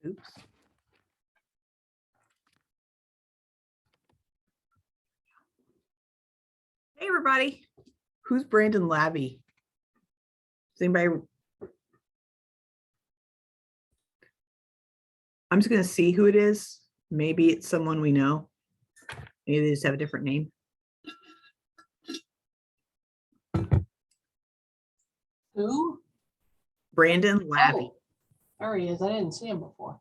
Oops. Hey, everybody. Who's Brandon Labby? Does anybody? I'm just going to see who it is. Maybe it's someone we know. Maybe they just have a different name. Who? Brandon Labby. Oh, there he is. I didn't see him before.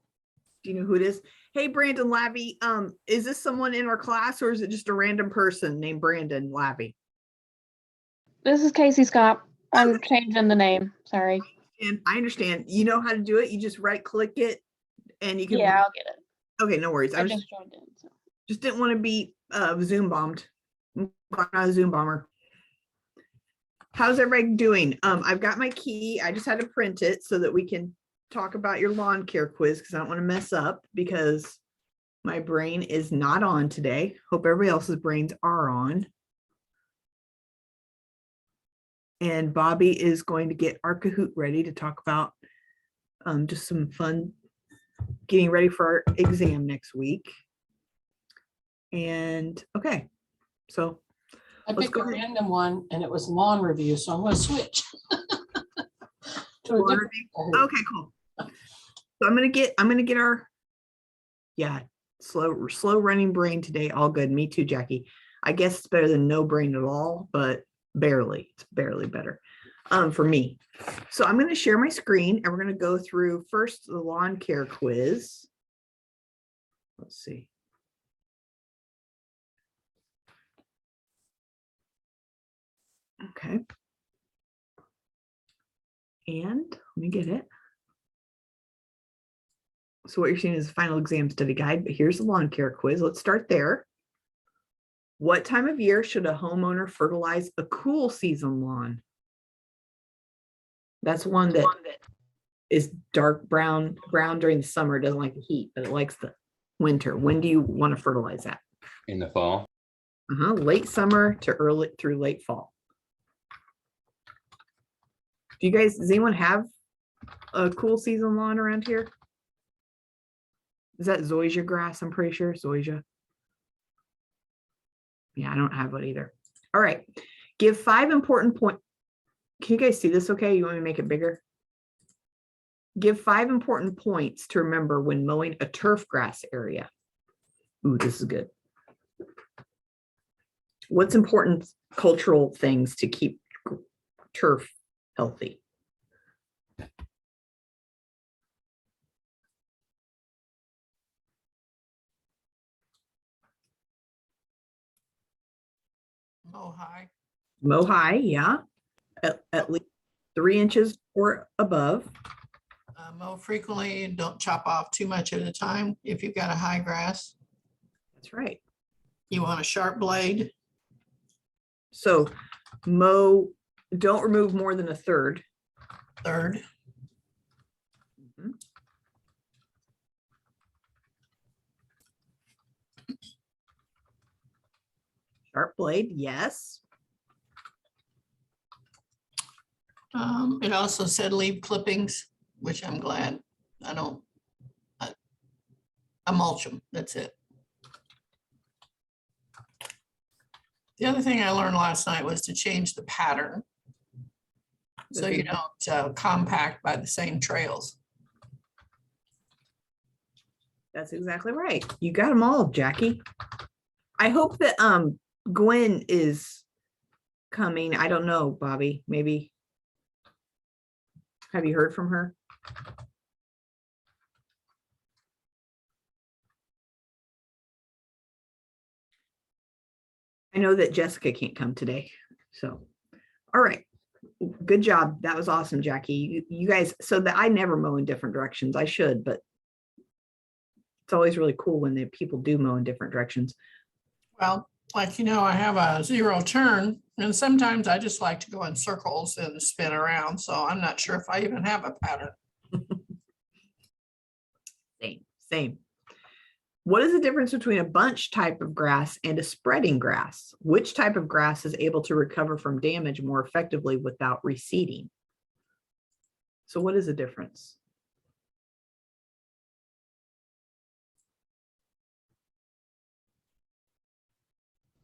Do you know who it is? Hey, Brandon Labby. Is this someone in our class or is it just a random person named Brandon Labby? This is Casey Scott. I'm changing the name. Sorry. And I understand. You know how to do it. You just right click it and you can. Yeah, I'll get it. Okay, no worries. I just joined in. So. Just didn't want to be Zoom bombed. I'm not a Zoom bomber. How's everybody doing? I've got my key. I just had to print it so that we can talk about your lawn care quiz because I don't want to mess up because my brain is not on today. Hope everybody else's brains are on. And Bobby is going to get our Kahoot ready to talk about just some fun getting ready for our exam next week. And okay, so I picked a random one and it was lawn review, so I'm going to switch. To a different one. Okay, cool. So I'm gonna get our slow running brain today. All good. Me too, Jackie. I guess it's better than no brain at all, but barely. It's barely better for me. So I'm going to share my screen and we're going to go through first the lawn care quiz. Let's see. Okay. And let me get it. So what you're seeing is the final exam study guide, but here's the lawn care quiz. Let's start there. What time of year should a homeowner fertilize a cool season lawn? That's one that is dark brown during the summer. It doesn't like the heat, but it likes the winter. When do you want to fertilize that? In the fall. Late summer to early through late fall. Does anyone have a cool season lawn around here? Is that zoysia grass? I'm pretty sure zoysia. Yeah, I don't have one either. All right. Give 5 important points. Can you guys see this okay? You want me to make it bigger? Give 5 important points to remember when mowing a turf grass area. Ooh, this is good. What's important cultural things to keep turf healthy? Mow high. Mow high, yeah. At least 3 inches or above. Mow frequently and don't chop off too much at a time if you've got a high grass. That's right. You want a sharp blade. So mow, don't remove more than a third. Third. Sharp blade, yes. It also said leave clippings, which I'm glad. I mulch them. That's it. The other thing I learned last night was to change the pattern so you don't compact by the same trails. That's exactly right. You got them all, Jackie. I hope that Gwen is coming. I don't know, Bobby. Maybe. Have you heard from her? I know that Jessica can't come today. So, all right. Good job. That was awesome, Jackie. You guys, so that I never mow in different directions. I should, but it's always really cool when the people do mow in different directions. Well, like, I have a 0 turn and sometimes I just like to go in circles and spin around. So I'm not sure if I even have a pattern. Same. What is the difference between a bunch type of grass and a spreading grass? Which type of grass is able to recover from damage more effectively without reseeding? So what is the difference?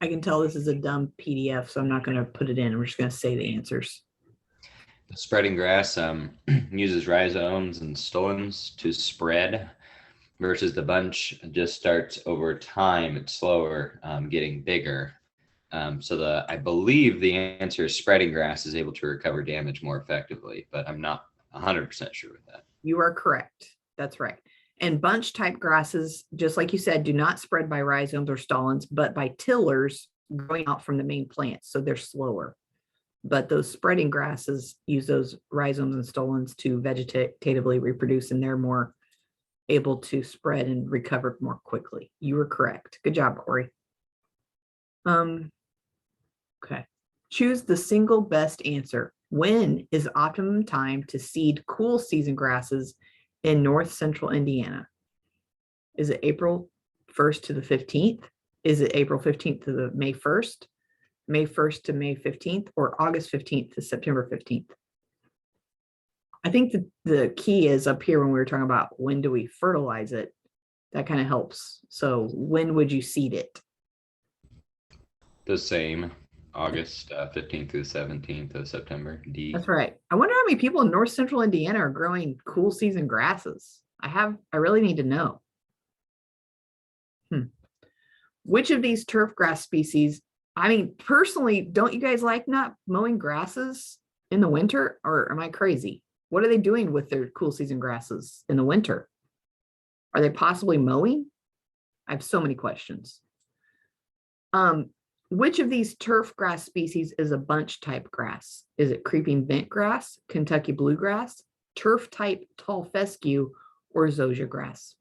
I can tell this is a dumb PDF, so I'm not going to put it in. We're just going to say the answers. The spreading grass uses rhizomes and stolons to spread, versus the bunch just starts over time. It's slower, getting bigger. So I believe the answer is spreading grass is able to recover damage more effectively, but I'm not 100% sure with that. You are correct. That's right. And bunch type grasses, just like you said, do not spread by rhizomes or stolons, but by tillers growing out from the main plant. So they're slower. But those spreading grasses use those rhizomes and stolons to vegetatively reproduce, and they're more able to spread and recover more quickly. You were correct. Good job, Corey. Okay. Choose the single best answer. When is optimum time to seed cool season grasses in north central Indiana? Is it April 1st to the 15th? Is it April 15th to the May 1st? May 1st to May 15th, or August 15th to September 15th? I think the key is up here when we were talking about when do we fertilize it. That kind of helps. So when would you seed it? The same, August 15th through the 17th of September. D. That's right. I wonder how many people in north central Indiana are growing cool season grasses. I really need to know. Which of these turf grass species, I mean, personally, don't you guys like not mowing grasses in the winter, or am I crazy? What are they doing with their cool season grasses in the winter? Are they possibly mowing? I have so many questions. Which of these turf grass species is a bunch type grass? Is it creeping bent grass, Kentucky bluegrass, turf type tall fescue, or zoysia grass?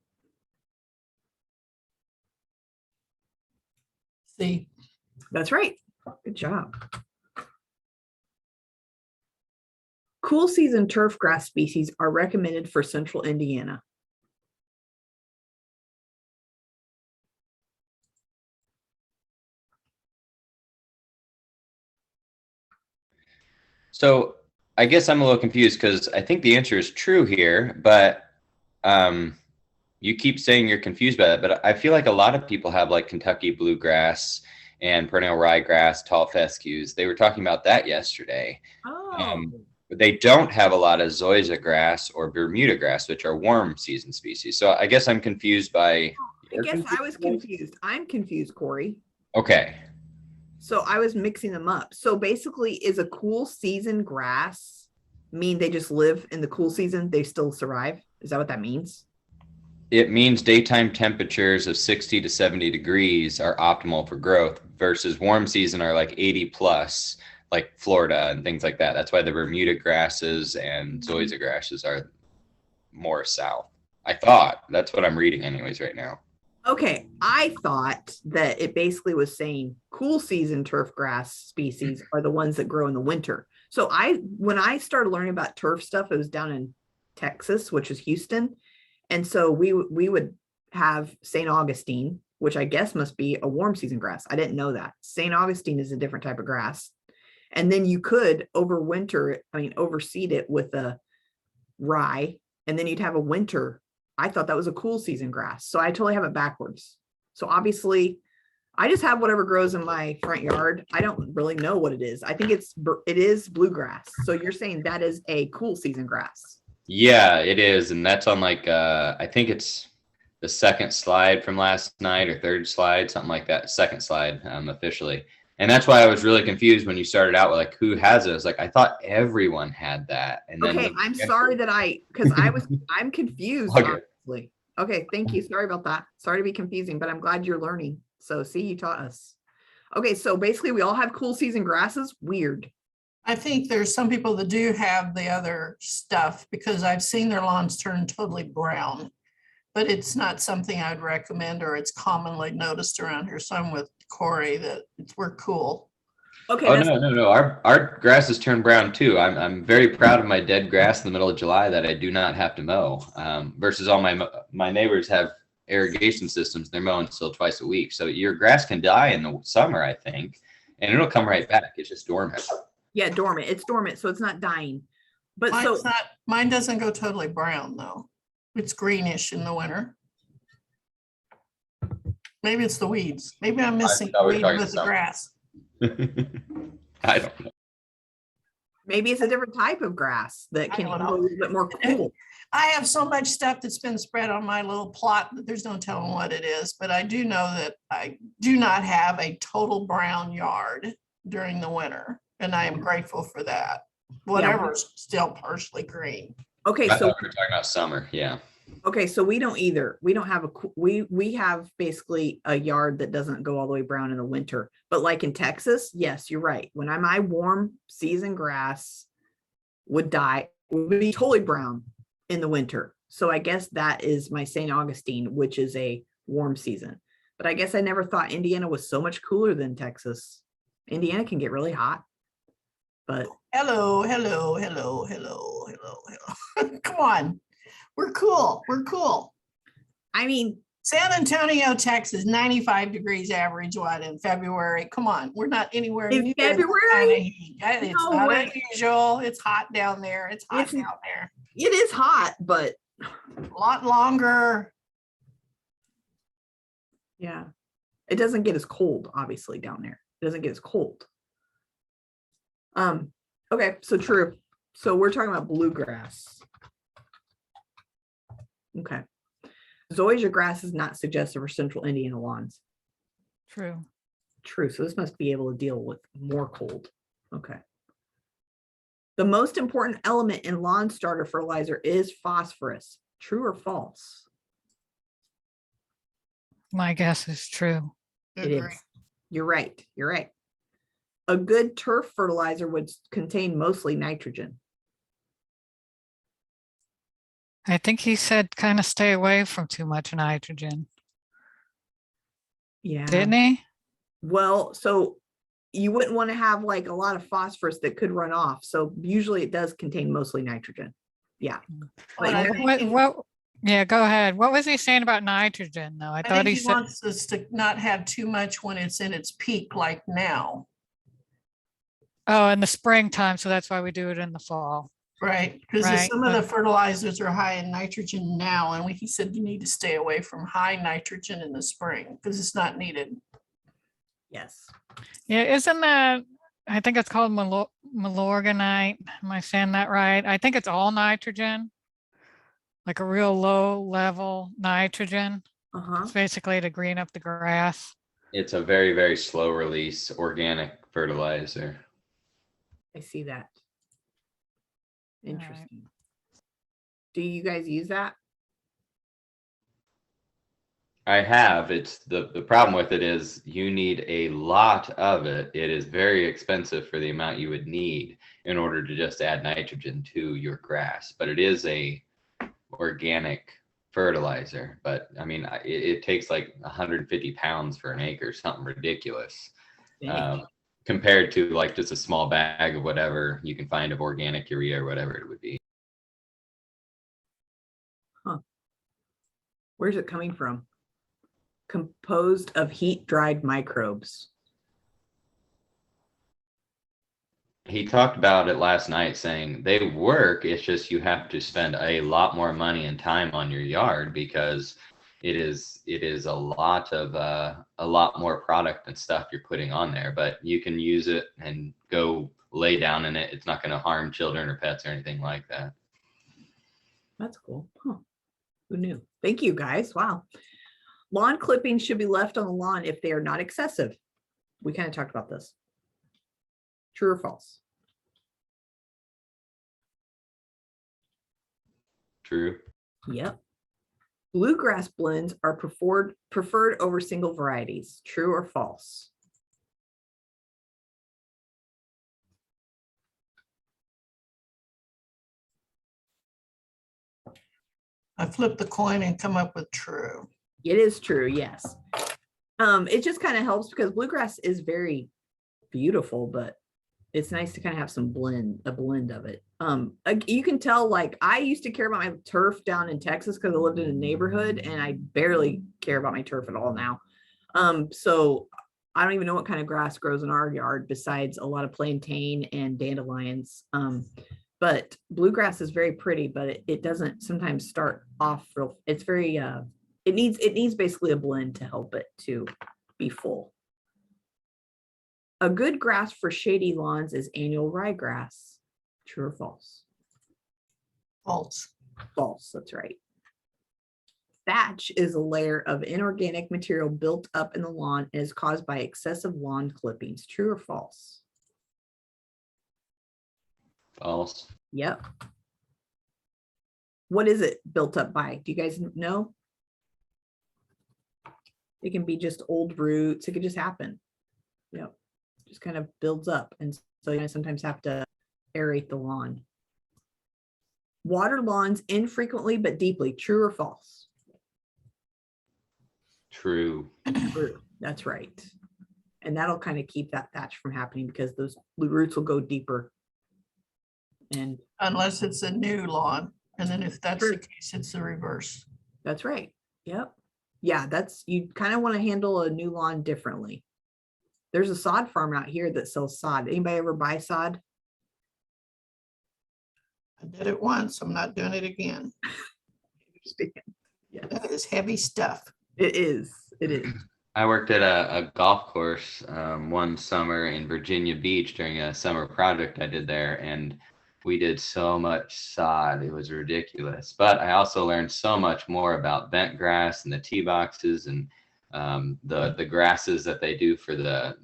See, That's right. Good job. Cool season turf grass species are recommended for central Indiana. So I guess I'm a little confused because I think the answer is true here, but you keep saying you're confused by that. But I feel like a lot of people have like Kentucky bluegrass and perennial ryegrass, tall fescues. They were talking about that yesterday. Oh, But they don't have a lot of zoysia grass or Bermuda grass, which are warm season species. So I guess I'm confused by. I guess I was confused. I'm confused, Corey. Okay. So I was mixing them up. So basically, is a cool season grass mean they just live in the cool season? They still survive? Is that what that means? It means daytime temperatures of 60 to 70 degrees are optimal for growth versus warm season are like 80 plus, like Florida and things like that. That's why the Bermuda grasses and zoysia grasses are more south. I thought that's what I'm reading anyways right now. Okay, I thought that it basically was saying cool season turf grass species are the ones that grow in the winter. So when I started learning about turf stuff, it was down in Texas, which is Houston. And so we would have St. Augustine, which I guess must be a warm season grass. I didn't know that. St. Augustine is a different type of grass. And then you could overseed it with a rye, and then you'd have a winter. I thought that was a cool season grass. So I totally have it backwards. So obviously I just have whatever grows in my front yard. I don't really know what it is. I think it is bluegrass. So you're saying that is a cool season grass. Yeah, it is. And that's on like, I think it's the second slide from last night or third slide, something like that. Second slide officially. And that's why I was really confused when you started out with like, who has it? It's like, I thought everyone had that. And then Okay, I'm sorry that I'm confused. Okay. Honestly. Okay, thank you. Sorry about that. Sorry to be confusing, but I'm glad you're learning. So see, you taught us. Okay, so basically we all have cool season grasses. Weird. I think there's some people that do have the other stuff because I've seen their lawns turn totally brown, but it's not something I'd recommend, or it's commonly noticed around here. So I'm with Corey that we're cool. Okay. Oh, no. Our grasses turn brown too. I'm very proud of my dead grass in the middle of July that I do not have to mow. Versus all my neighbors have irrigation systems. They're mowing still twice a week. So your grass can die in the summer, I think, and it'll come right back. It's just dormant. Yeah, dormant. It's dormant, so it's not dying. But Mine doesn't go totally brown though. It's greenish in the winter. Maybe it's the weeds. Maybe I'm missing thought we were weed talking with the summer. grass. I don't know. Maybe it's a different type of grass that I can don't handle a know. little bit more cool. I have so much stuff that's been spread on my little plot that there's no telling what it is, but I do know that I do not have a total brown yard during the winter, and I am grateful for that. Whatever's still partially green. Okay, I so thought we were talking about summer. Yeah. okay, so we don't either. We don't have we have basically a yard that doesn't go all the way brown in the winter. But like in Texas, yes, you're right. When my warm season grass would be totally brown in the winter. So I guess that is my St. Augustine, which is a warm season. But I guess I never thought Indiana was so much cooler than Texas. Indiana can get really hot. But Hello, hello, hello, hello, hello, hello. Come on. We're cool. We're cool. I mean, San Antonio, Texas, 95 degrees average what in February. Come on, we're not anywhere In near that February? kind of heat. It's No not way. unusual. It's hot down there. It's hot It's- down there. it is hot, but A lot longer. yeah, it doesn't get as cold, obviously, down there. It doesn't get as cold. Okay, so true. So we're talking about bluegrass. Okay. Zoysia grass is not suggested for central Indiana lawns. True. True. So this must be able to deal with more cold. Okay. The most important element in lawn starter fertilizer is phosphorus. True or false? My guess is true. It Agree. is. You're right. You're right. A good turf fertilizer would contain mostly nitrogen. I think he said kind of stay away from too much nitrogen, Yeah. didn't he? Well, so you wouldn't want to have like a lot of phosphorus that could run off. So usually it does contain mostly nitrogen. Yeah. But But Yeah, go ahead. What was he saying about nitrogen though? I I thought think he he said, wants us to not have too much when it's in its peak like now, oh, in the springtime, so that's why we do it in the fall. right? Because Right, some of the but- fertilizers are high in nitrogen now, and he said you need to stay away from high nitrogen in the spring because it's not needed. yes. Yeah, isn't that, I think it's called Milorganite. Am I saying that right? I think it's all nitrogen. Like a real low level nitrogen. Uh-huh. It's basically to green up the grass. It's a very, very slow release organic fertilizer. I see that. All right. Interesting. Do you guys use that? I have. It's the problem with it is you need a lot of it. It is very expensive for the amount you would need in order to just add nitrogen to your grass. But it is a organic fertilizer. But I mean, it takes like 150 pounds for an acre, something ridiculous. Dang. Compared to like just a small bag of whatever you can find of organic urea or whatever it would be. Where's it coming from? Composed of heat-dried microbes. He talked about it last night saying they work. It's just you have to spend a lot more money and time on your yard because it is a lot more product and stuff you're putting on there, but you can use it and go lay down in it. It's not going to harm children or pets or anything like that. That's cool. Huh. Who knew? Thank you, guys. Wow. Lawn clippings should be left on the lawn if they are not excessive. We kind of talked about this. True or false? True. Yep. Bluegrass blends are preferred over single varieties. True or false? I flipped the coin and come up with true. It is true, yes. It just kind of helps because bluegrass is very beautiful, but it's nice to kind of have a blend of it. You can tell, like, I used to care about my turf down in Texas because I lived in a neighborhood and I barely care about my turf at all now. So I don't even know what kind of grass grows in our yard besides a lot of plantain and dandelions. But bluegrass is very pretty, but it doesn't sometimes start off real. It's very, It needs basically a blend to help it to be full. A good grass for shady lawns is annual ryegrass. True or false? False. False, that's right. Thatch is a layer of inorganic material built up in the lawn and is caused by excessive lawn clippings. True or false? False. Yep. What is it built up by? Do you guys know? It can be just old roots. It could just happen. Yep. Just kind of builds up. And so you sometimes have to aerate the lawn. Water lawns infrequently but deeply. True or false? True. True. That's right. And that'll kind of keep that thatch from happening because those roots will go deeper. And Unless it's a new lawn. And then if that's True. the case, it's the reverse. that's right. Yep. Yeah, you kind of want to handle a new lawn differently. There's a sod farm out here that sells sod. Anybody ever buy sod? I did it once. I'm not doing it again. Yeah, That is heavy stuff. it is. It is. I worked at a golf course one summer in Virginia Beach during a summer project I did there, and we did so much sod. It was ridiculous. But I also learned so much more about bent grass and the tee boxes and the grasses that they do for the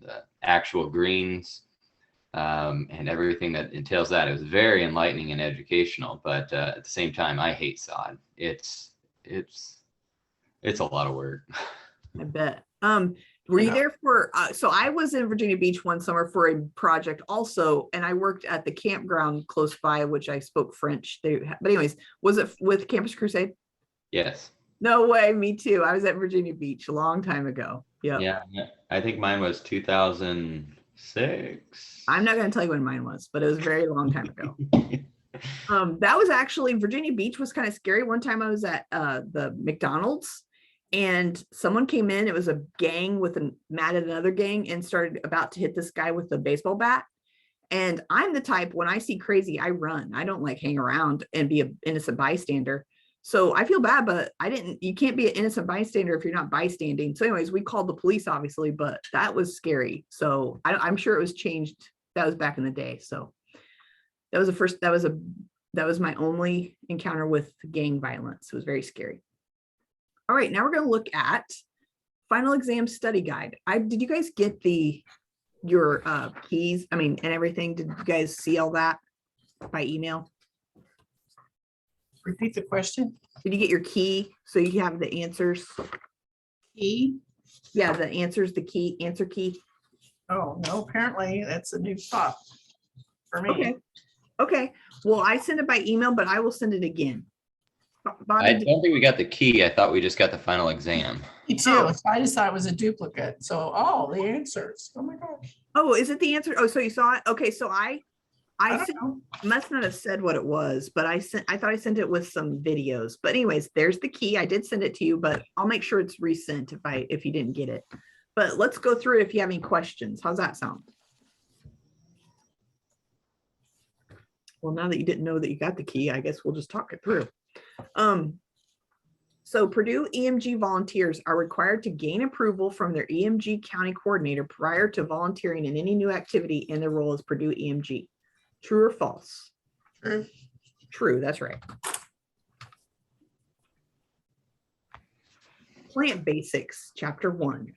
actual greens and everything that entails that. It was very enlightening and educational, but at the same time, I hate sod. It's a lot of work. I bet. Were you Yeah. there for, so I was in Virginia Beach one summer for a project also, and I worked at the campground close by, which I spoke French. But anyways, was it with Campus Crusade? Yes. No way, me too. I was at Virginia Beach a long time ago. Yep. Yeah. I think mine was 2006. I'm not going to tell you when mine was, but it was a very long time ago. That was actually, Virginia Beach was kind of scary. One time I was at the McDonald's and someone came in. It was a gang mad at another gang and started about to hit this guy with a baseball bat. And I'm the type, when I see crazy, I run. I don't like hang around and be an innocent bystander. So I feel bad, but you can't be an innocent bystander if you're not bystanding. So anyways, we called the police obviously, but that was scary. So I'm sure it was changed. That was back in the day. So that was my only encounter with gang violence. It was very scary. All right, now we're going to look at final exam study guide. Did you guys get your keys? And everything. Did you guys see all that by email? Repeat the question. Did you get your key so you have the answers? E? Yeah, the answers, the answer key. Oh, no, apparently that's a new thought for me. Okay. Okay. Well, I sent it by email, but I will send it again. Bobby, I don't think we got the key. I thought we just got the final exam. Me too. I just thought it was a duplicate. So, the answers. Oh my gosh. oh, is it the answer? Oh, so you saw it? Okay, so I I don't know. must not have said what it was, but I thought I sent it with some videos. But anyways, there's the key. I did send it to you, but I'll make sure it's resent if you didn't get it. But let's go through it if you have any questions. How's that sound? Well, now that you didn't know that you got the key, I guess we'll just talk it through. So Purdue EMG volunteers are required to gain approval from their EMG county coordinator prior to volunteering in any new activity in their role as Purdue EMG. True or false? True. True, that's right. Plant Basics, Chapter 1.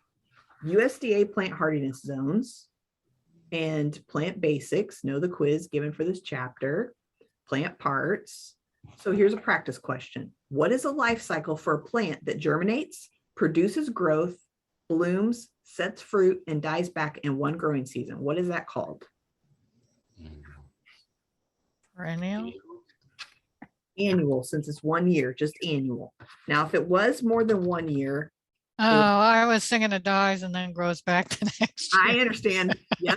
USDA plant hardiness zones and plant basics. Know the quiz given for this chapter. Plant parts. So here's a practice question. What is a life cycle for a plant that germinates, produces growth, blooms, sets fruit, and dies back in one growing season? What is that called? Perennial. Annual, since it's 1 year, just annual. Now, if it was more than 1 year, Oh, I was thinking it dies and then grows back the next I year. understand. Yep.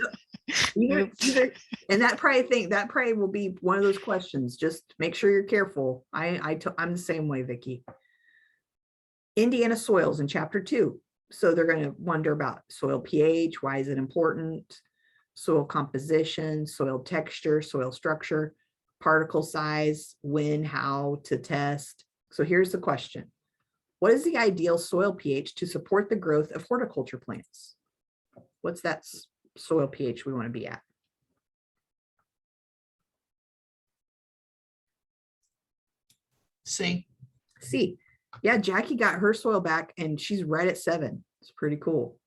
Either, and that probably will be one of those questions. Just make sure you're careful. I'm the same way, Vicky. Indiana soils in Chapter 2. So they're going to wonder about soil pH. Why is it important? Soil composition, soil texture, soil structure, particle size, when, how to test. So here's the question. What is the ideal soil pH to support the growth of horticulture plants? What's that soil pH we want to be at? See, C. Yeah, Jackie got her soil back and she's right at 7. It's pretty cool.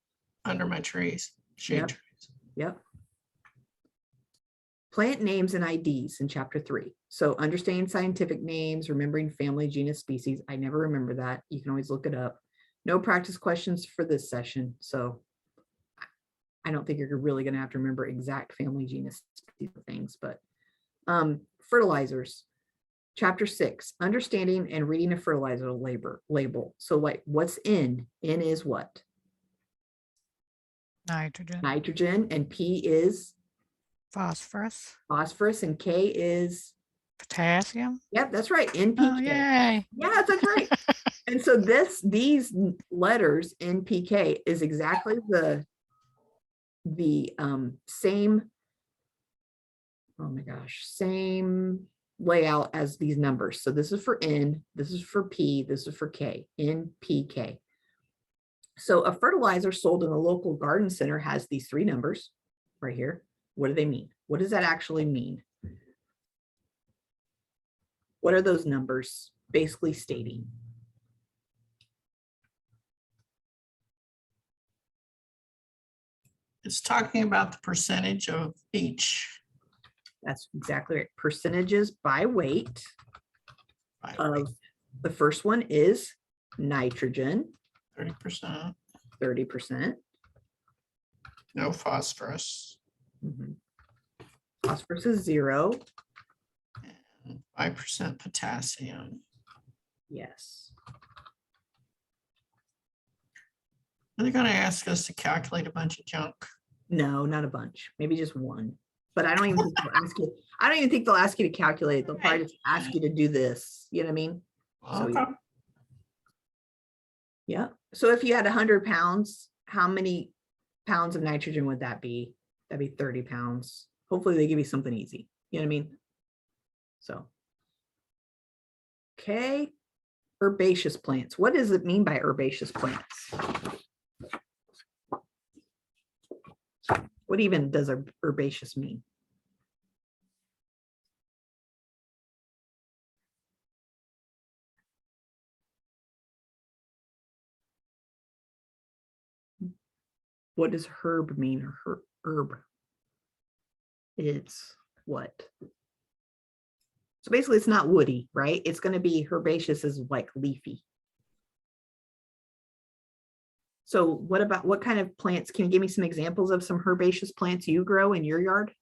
under my trees, shade Yep. trees. Yep. Plant names and IDs in chapter 3. So understanding scientific names, remembering family, genus, species. I never remember that. You can always look it up. No practice questions for this session. So I don't think you're really going to have to remember exact family, genus, things, but fertilizers. Chapter 6, understanding and reading a fertilizer label. So like what's in? In is what? Nitrogen, Nitrogen, and P is phosphorus, phosphorus, and K is, potassium. yep, that's right, NPK. Oh, yay. Yeah, that's right. And so these letters NPK is exactly the same, oh my gosh, same layout as these numbers. So this is for N, this is for P, this is for K, NPK. So a fertilizer sold in a local garden center has these 3 numbers right here. What do they mean? What does that actually mean? What are those numbers basically stating? It's talking about the percentage of each. That's exactly right. Percentages by weight of the first one is nitrogen, 30%, 30%. no phosphorus, Phosphorus is 0. and 5% potassium. Yes. Are they going to ask us to calculate a bunch of junk? No, not a bunch. Maybe just one. But I don't even think they'll ask you. I don't even think they'll ask you to calculate it. They'll probably just ask you to do this. You know what I mean? So, Okay. yeah. So if you had 100 pounds, how many pounds of nitrogen would that be? That'd be 30 pounds. Hopefully they give you something easy. You know what I mean? So, okay. Herbaceous plants. What does it mean by herbaceous plants? What even does a herbaceous mean? What does herb mean, or herb? It's what? So basically it's not woody, right? It's going to be herbaceous is like leafy. So what kind of plants? Can you give me some examples of some herbaceous plants you grow in your yard?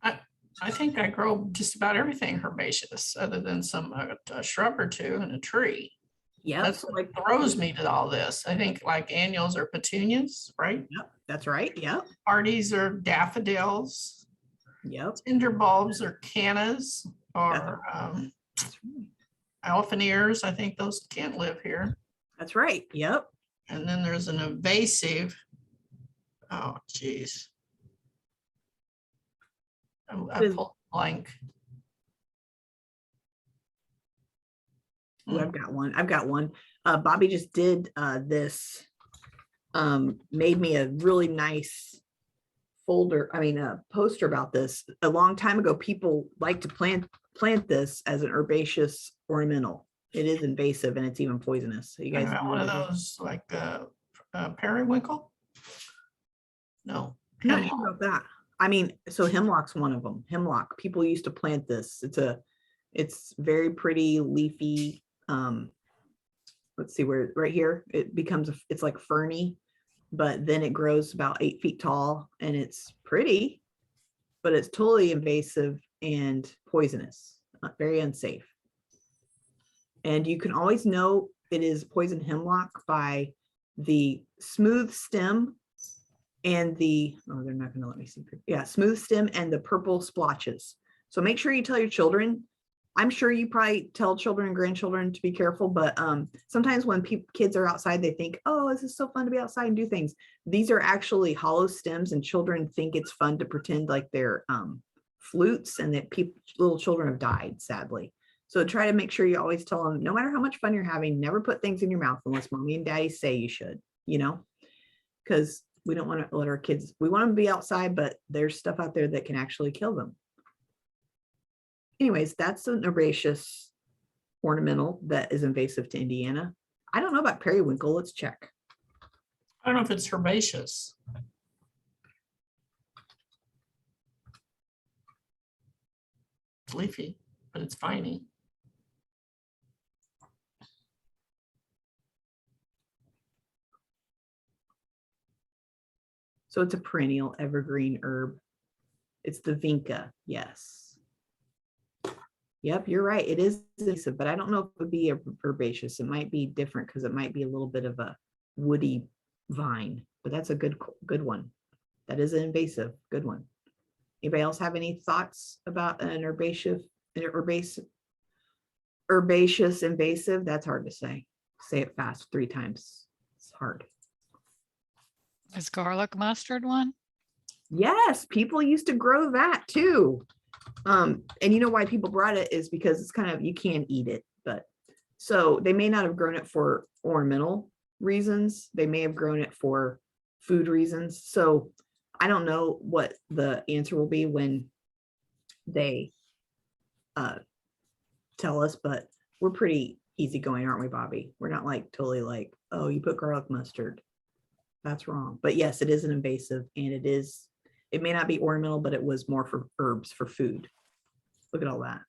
I think I grow just about everything herbaceous other than some a shrub or two and a tree. Yeah, That's what throws me to all this. I think like annuals are petunias, right? Yep, that's right. Yep. Hardies are daffodils. Yep. Tinder bulbs are cannas or elephant ears. I think those can't live here. That's right. Yep. And then there's an invasive. Oh, geez. I pulled blank. Ooh, I've got one. Bobby just did this, made me a really nice folder, a poster about this. A long time ago, people like to plant this as an herbaceous ornamental. It is invasive and it's even poisonous. So you guys One of those like periwinkle? No. I'm not Hemlock. sure about that. So hemlock's one of them. Hemlock. People used to plant this. It's very pretty, leafy. Let's see where right here it becomes. It's like ferny, but then it grows about 8 feet tall, and it's pretty, but it's totally invasive and poisonous. Very unsafe. And you can always know it is poison hemlock by the smooth stem and they're not going to let me see. Yeah, smooth stem and the purple splotches. So make sure you tell your children. I'm sure you probably tell children and grandchildren to be careful, but sometimes when kids are outside, they think, oh, this is so fun to be outside and do things. These are actually hollow stems, and children think it's fun to pretend like they're flutes, and that little children have died, sadly. So try to make sure you always tell them, no matter how much fun you're having, never put things in your mouth unless mommy and daddy say you should, you know, because we don't want to let our kids, we want them to be outside, but there's stuff out there that can actually kill them. Anyways, that's an herbaceous ornamental that is invasive to Indiana. I don't know about periwinkle. Let's check. I don't know if it's herbaceous. It's leafy, but it's viney. So it's a perennial evergreen herb. It's the vinca. Yes. Yep, you're right. It is invasive, but I don't know if it would be a herbaceous. It might be different because it might be a little bit of a woody vine, but that's a good one. That is an invasive. Good one. Anybody else have any thoughts about an herbaceous invasive? That's hard to say. Say it fast 3 times. It's hard. Is garlic mustard one? Yes, people used to grow that too. And you know why people brought it is because it's kind of, you can eat it, but so they may not have grown it for ornamental reasons. They may have grown it for food reasons. So I don't know what the answer will be when they tell us, but we're pretty easygoing, aren't we, Bobby? We're not like totally like, oh, you put garlic mustard. That's wrong. But yes, it is an invasive, and it may not be ornamental, but it was more for herbs for food. Look at all that.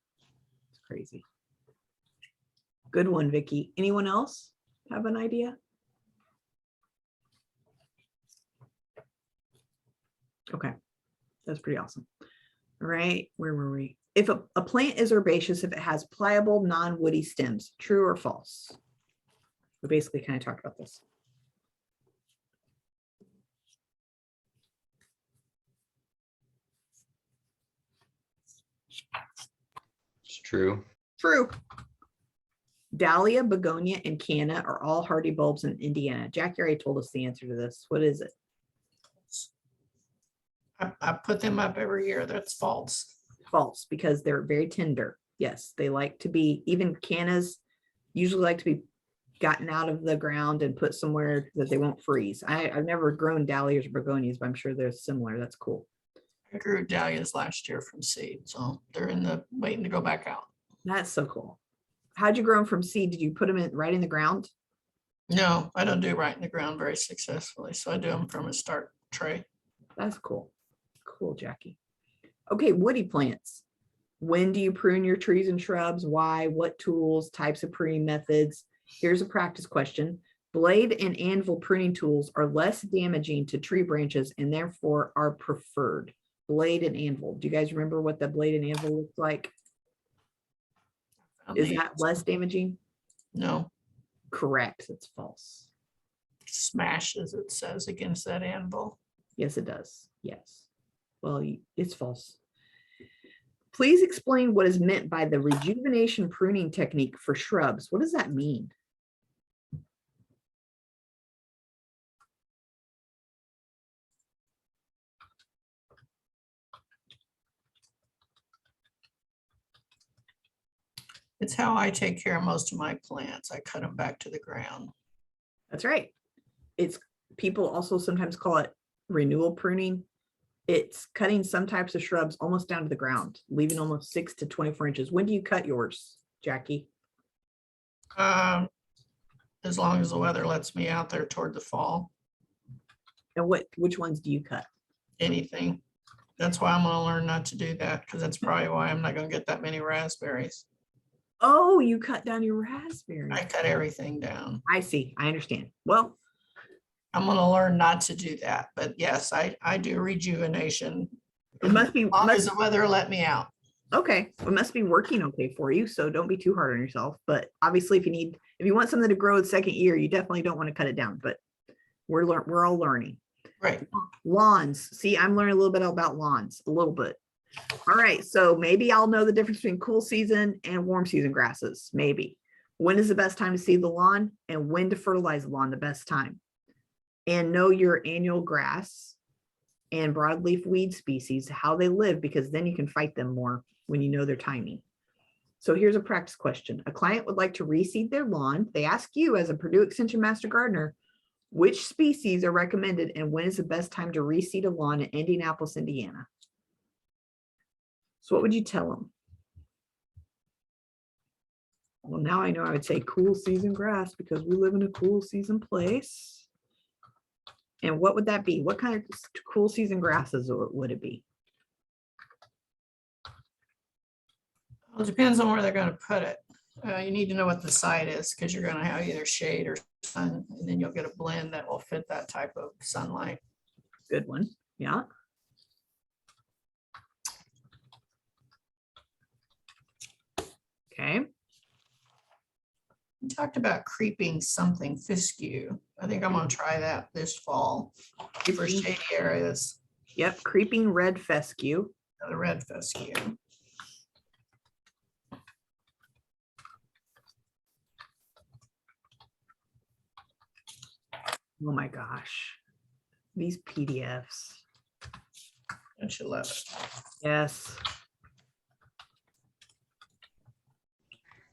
It's crazy. Good one, Vicky. Anyone else have an idea? Okay, that's pretty awesome. All right, where were we? If a plant is herbaceous, if it has pliable, non-woody stems, true or false? We basically kind of talked about this. It's true. True. Dahlia, begonia, and canna are all hardy bulbs in Indiana. Jackie already told us the answer to this. What is it? I put them up every year. That's false. False, because they're very tender. Yes, they like to be, even cannas usually like to be gotten out of the ground and put somewhere that they won't freeze. I've never grown dahlias or begonias, but I'm sure they're similar. That's cool. I grew dahlias last year from seed, so they're waiting to go back out. That's so cool. How'd you grow them from seed? Did you put them right in the ground? No, I don't do right in the ground very successfully, so I do them from a start tray. That's cool. Cool, Jackie. Okay, woody plants. When do you prune your trees and shrubs? Why? What tools? Types of pruning methods? Here's a practice question. Blade and anvil pruning tools are less damaging to tree branches and therefore are preferred. Blade and anvil. Do you guys remember what the blade and anvil looks like? Is that less damaging? No. Correct. It's false. Smashes, it says, against that anvil. Yes, it does. Yes. Well, it's false. Please explain what is meant by the rejuvenation pruning technique for shrubs. What does that mean? It's how I take care of most of my plants. I cut them back to the ground. That's right. It's people also sometimes call it renewal pruning. It's cutting some types of shrubs almost down to the ground, leaving almost 6 to 24 inches. When do you cut yours, Jackie? As long as the weather lets me out there toward the fall. And which ones do you cut? Anything. That's why I'm going to learn not to do that, because that's probably why I'm not going to get that many raspberries. Oh, you cut down your raspberries. I cut everything down. I see. I understand. Well, I'm going to learn not to do that. But yes, I do rejuvenation. it must be As long as the weather let me out. okay. It must be working okay for you. So don't be too hard on yourself. But obviously, if you want something to grow the second year, you definitely don't want to cut it down. But we're all learning. Right. Lawns. See, I'm learning a little bit about lawns, a little bit. All right. So maybe I'll know the difference between cool season and warm season grasses. Maybe. When is the best time to seed the lawn and when to fertilize the lawn the best time? And know your annual grass and broadleaf weed species, how they live, because then you can fight them more when you know their timing. So here's a practice question. A client would like to reseed their lawn. They ask you as a Purdue Extension Master Gardener, which species are recommended and when is the best time to reseed a lawn in Indianapolis, Indiana? So what would you tell them? Well, now I know I would say cool season grass because we live in a cool season place. And what would that be? What kind of cool season grasses would it be? Well, it depends on where they're going to put it. You need to know what the site is because you're going to have either shade or sun, and then you'll get a blend that will fit that type of sunlight. Good one. Yeah. Okay. We talked about creeping something fescue. I think I'm going to try that this fall for shady areas. Yep. Creeping red fescue. The red fescue. Oh my gosh. These PDFs. Don't you love it? Yes.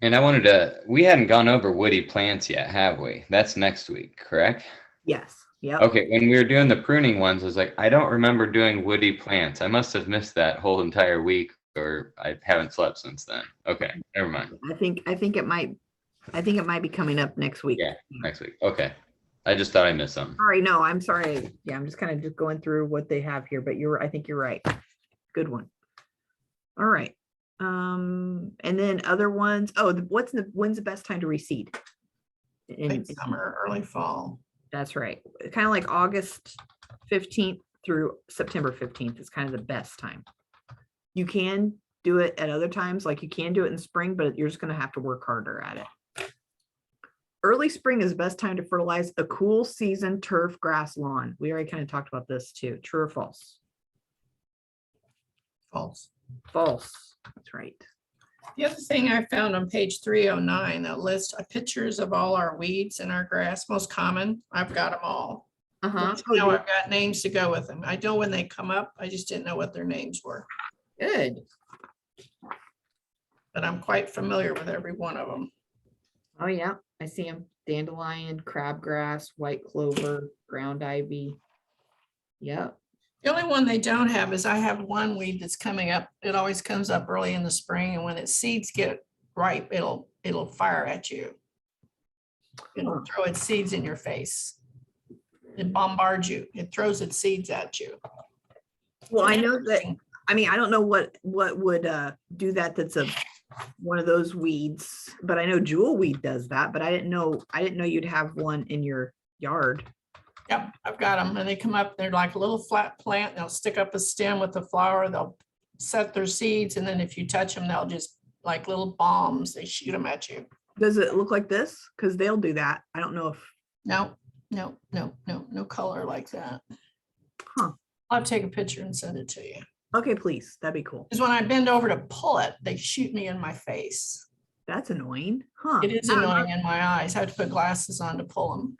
And I wanted to, we hadn't gone over woody plants yet, have we? That's next week, correct? Yes. Yep. Okay, when we were doing the pruning ones, I was like, I don't remember doing woody plants. I must have missed that whole entire week, or I haven't slept since then. Okay, never mind. I think it might be coming up next week. Yeah, next week. Okay. I just thought I missed something. Sorry, no, I'm sorry. Yeah, I'm just kind of just going through what they have here, but I think you're right. Good one. All right. And then other ones. Oh, when's the best time to reseed? Late summer, early fall. That's right. Kind of like August 15th through September 15th is kind of the best time. You can do it at other times, like you can do it in spring, but you're just going to have to work harder at it. Early spring is the best time to fertilize a cool season turf grass lawn. We already kind of talked about this too. True or false? False. False. That's right. The other thing I found on page 309, that list of pictures of all our weeds in our grass, most common. I've got them all. Uh-huh. Now I've got names to go with them. I know when they come up, I just didn't know what their names were, Good. but I'm quite familiar with every one of them. Oh yeah, I see them. Dandelion, crabgrass, white clover, ground ivy. Yep. The only one they don't have is I have one weed that's coming up. It always comes up early in the spring, and when its seeds get ripe, it'll fire at you. It'll throw its seeds in your face. It bombards you. It throws its seeds at you. Well, I know that. I mean, I don't know what would do that. That's one of those weeds, but I know jewelweed does that. But I didn't know you'd have one in your yard. Yep, I've got them, and they come up, they're like a little flat plant. They'll stick up a stem with the flower. They'll set their seeds, and then if you touch them, they'll just like little bombs. They shoot them at you. Does it look like this? Because they'll do that. I don't know if. No color like that. Huh. I'll take a picture and send it to you. Okay, please. That'd be cool. Because when I bend over to pull it, they shoot me in my face. That's annoying, huh? It is annoying in my eyes. I have to put glasses on to pull them.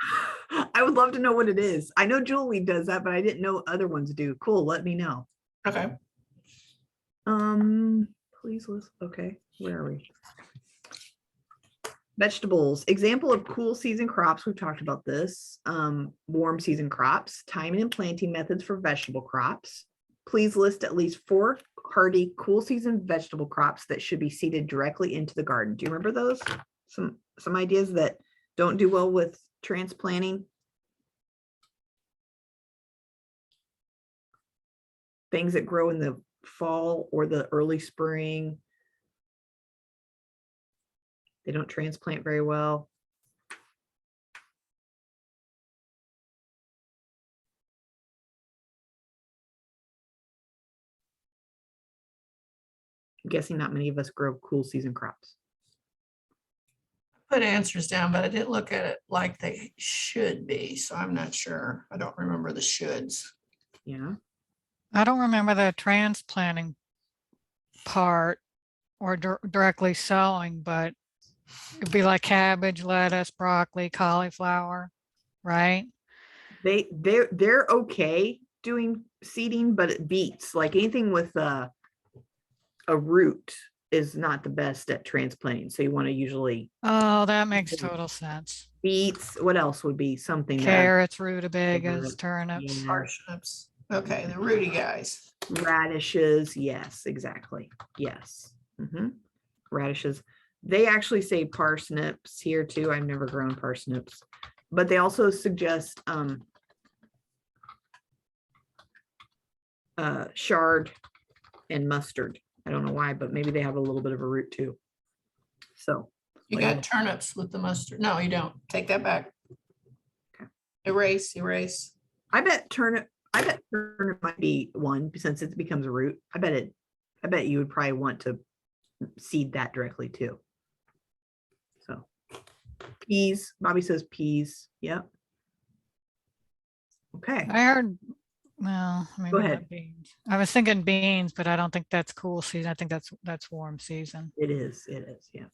I would love to know what it is. I know jewelweed does that, but I didn't know other ones do. Cool. Let me know. Okay. Please list. Okay, where are we? Vegetables. Example of cool season crops. We've talked about this. Warm season crops. Timing and planting methods for vegetable crops. Please list at least 4 hardy cool season vegetable crops that should be seeded directly into the garden. Do you remember those? Some ideas that don't do well with transplanting. Things that grow in the fall or the early spring. They don't transplant very well. I'm guessing not many of us grow cool season crops. Put answers down, but I didn't look at it like they should be, so I'm not sure. I don't remember the shoulds. Yeah. I don't remember the transplanting part or directly sowing, but it'd be like cabbage, lettuce, broccoli, cauliflower, right? They're okay doing seeding, but it beets like anything with a root is not the best at transplanting. So you want to usually Oh, that makes total sense. beets. What else would be something that Carrots, rutabagas, Carrots, turnips. yeah. Parsnips. Okay, the rooty guys. radishes? Yes, exactly. Yes. Radishes. They actually say parsnips here too. I've never grown parsnips, but they also suggest chard and mustard. I don't know why, but maybe they have a little bit of a root too. So You like got turnips with the mustard. No, you don't. Take that back. Okay. Erase. I bet turnip might be one since it becomes a root. I bet you would probably want to seed that directly too. So peas, Bobby says peas. Yep. Okay. I heard, well, maybe ahead. not beans. I was thinking beans, but I don't think that's cool season. I think that's warm season. It is, yeah.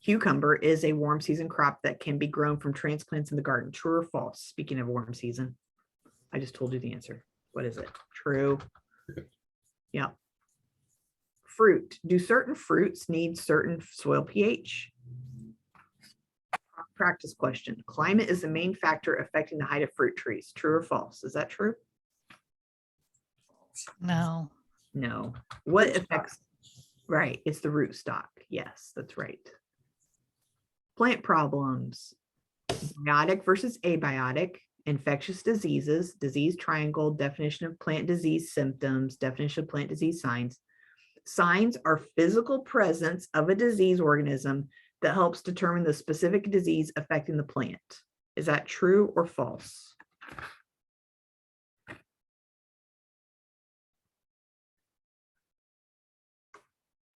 Cucumber is a warm season crop that can be grown from transplants in the garden. True or false? Speaking of warm season, I just told you the answer. What is it? True. Yeah. Fruit. Do certain fruits need certain soil pH? Practice question. Climate is the main factor affecting the height of fruit trees. True or false? Is that true? No. No. What Root stock. affects? Right. It's the root stock. Yes, that's right. Plant problems. Biotic versus abiotic. Infectious diseases. Disease triangle. Definition of plant disease symptoms. Definition of plant disease signs. Signs are physical presence of a disease organism that helps determine the specific disease affecting the plant. Is that true or false?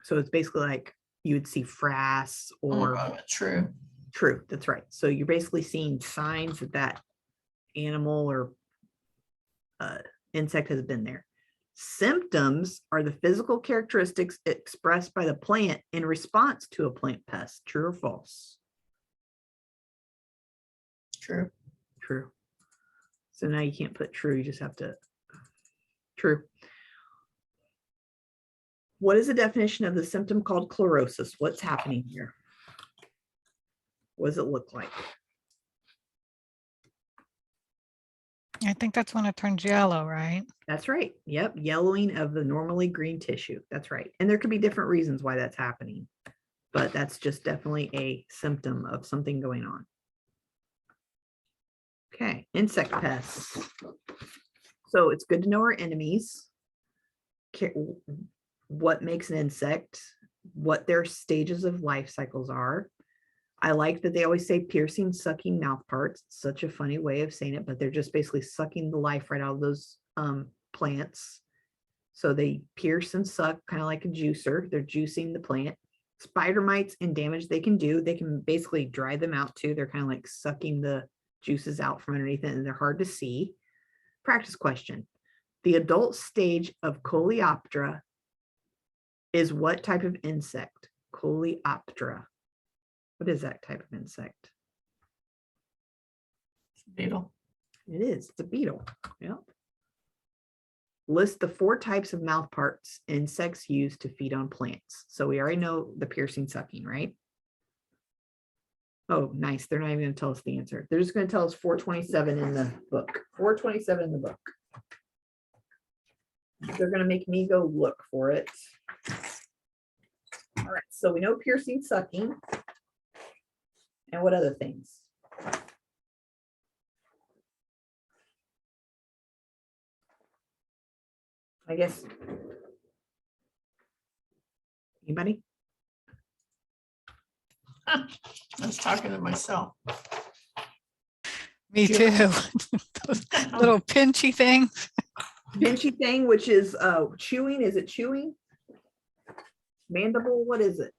So it's basically like you would see frass or True. true. That's right. So you're basically seeing signs that that animal or insect has been there. Symptoms are the physical characteristics expressed by the plant in response to a plant pest. True or false? True. True. So now you can't put true, you just have to. True. What is the definition of the symptom called chlorosis? What's happening here? What does it look like? I think that's when it turns yellow, right? That's right. Yep. Yellowing of the normally green tissue. That's right. And there could be different reasons why that's happening, but that's just definitely a symptom of something going on. Okay. Insect pests. So it's good to know our enemies, what makes an insect, what their stages of life cycles are. I like that they always say piercing, sucking mouth parts. Such a funny way of saying it, but they're just basically sucking the life right out of those plants. So they pierce and suck, kind of like a juicer. They're juicing the plant. Spider mites and damage they can do. They can basically dry them out too. They're kind of like sucking the juices out from underneath it, and they're hard to see. Practice question. The adult stage of Coleoptera is what type of insect? Coleoptera. What is that type of insect? Beetle. It is. It's a beetle. Yep. List the 4 types of mouth parts insects use to feed on plants. So we already know the piercing, sucking, right? Oh, nice. They're not even going to tell us the answer. They're just going to tell us 427 in the book. 427 in the book. They're going to make me go look for it. All right. So we know piercing, sucking. And what other things? I guess. Anybody? I was talking to myself. Me too. Those little pinchy things. Pinchy thing, which is chewing. Is it chewing? Mandible? What is it?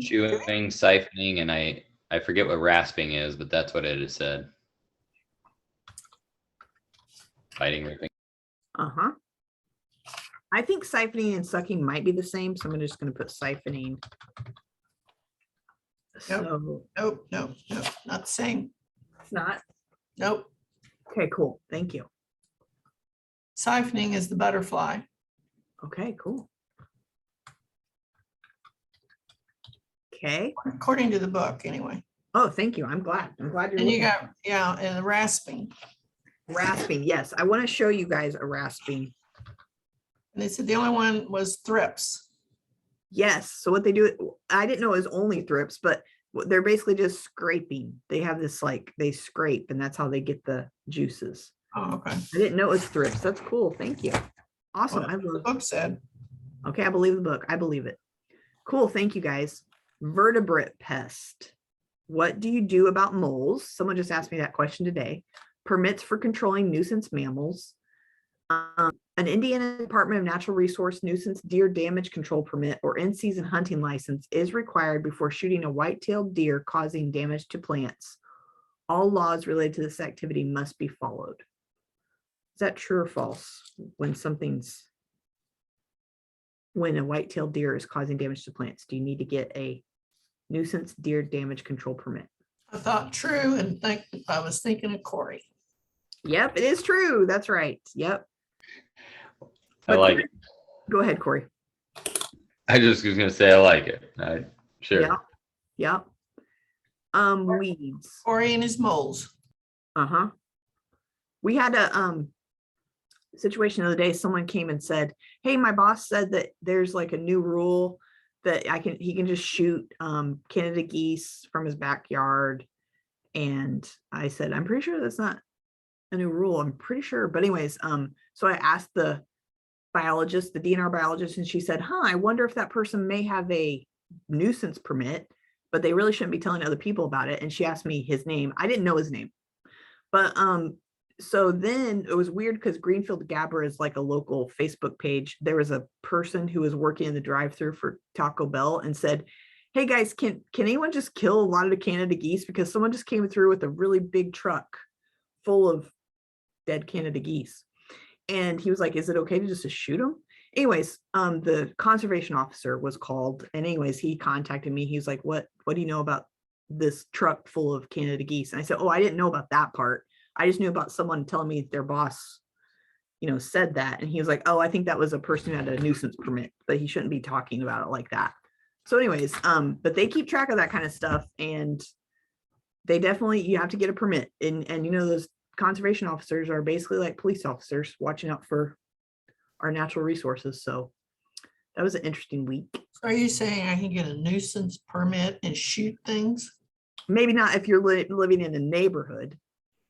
Chewing, siphoning, and I forget what rasping is, but that's what it is said. Biting, ripping. Uh-huh. I think siphoning and sucking might be the same, so I'm just going to put siphoning. So Nope, not the same. it's not. Nope. Okay, cool. Thank you. Siphoning is the butterfly. Okay, cool. Okay. according to the book anyway. Oh, thank you. I'm glad. I'm glad you're And you looking. got, yeah, and the rasping. Rasping. Yes, I want to show you guys a rasping. And they said the only one was thrips. Yes. So what they do, I didn't know it was only thrips, but they're basically just scraping. They have this like they scrape, and that's how they get the juices. Oh, okay. I didn't know it was thrips. That's cool. Thank you. Awesome. Well, I that's what love. the book said. Okay, I believe the book. I believe it. Cool. Thank you guys. Vertebrate pest. What do you do about moles? Someone just asked me that question today. Permits for controlling nuisance mammals. An Indiana Department of Natural Resource nuisance deer damage control permit or in-season hunting license is required before shooting a white-tailed deer causing damage to plants. All laws related to this activity must be followed. Is that true or false? When a white-tailed deer is causing damage to plants, do you need to get a nuisance deer damage control permit? I thought true, and I was thinking of Corey. Yep, it is true. That's right. Yep. I But like it. Go ahead, Corey. I just was gonna say I like it. Sure. Yep. Yep. Weeds. Corey and his moles. Uh-huh. We had a situation the other day. Someone came and said, hey, my boss said that there's like a new rule that he can just shoot Canada geese from his backyard. And I said, I'm pretty sure that's not a new rule. I'm pretty sure. But anyways, so I asked the biologist, the DNR biologist, and she said, I wonder if that person may have a nuisance permit, but they really shouldn't be telling other people about it. And she asked me his name. I didn't know his name. But so then it was weird because Greenfield Gabber is like a local Facebook page. There was a person who was working in the drive-thru for Taco Bell and said, hey guys, can anyone just kill a lot of the Canada geese? Because someone just came through with a really big truck full of dead Canada geese. And he was like, is it okay to just shoot them? Anyways, the conservation officer was called. And anyways, he contacted me. He was like, what do you know about this truck full of Canada geese? And I said, oh, I didn't know about that part. I just knew about someone telling me their boss, said that. And he was like, oh, I think that was a person who had a nuisance permit, but he shouldn't be talking about it like that. So anyways, but they keep track of that kind of stuff. And they definitely, you have to get a permit. And those conservation officers are basically like police officers watching out for our natural resources. So that was an interesting week. So are you saying I can get a nuisance permit and shoot things? Maybe not if you're living in a neighborhood.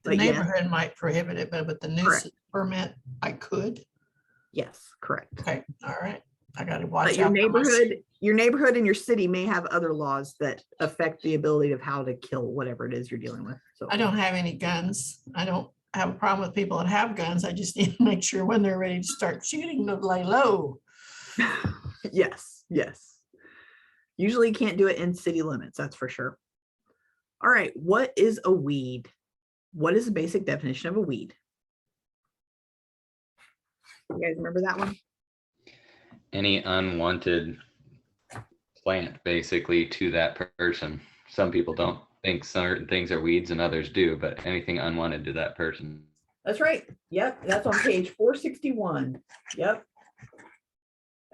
The But yeah. neighborhood might prohibit it, but the nuisance permit, I could. Yes, correct. Okay, all right. I gotta watch But your out for my neighborhood and your city may have other laws that affect the ability of how to kill whatever it is you're dealing with. So I don't have any guns. I don't have a problem with people that have guns. I just need to make sure when they're ready to start shooting to lay low. yes. Usually you can't do it in city limits, that's for sure. All right, what is a weed? What is the basic definition of a weed? You guys remember that one? Any unwanted plant basically to that person. Some people don't think certain things are weeds and others do, but anything unwanted to that person. That's right. Yep, that's on page 461. Yep.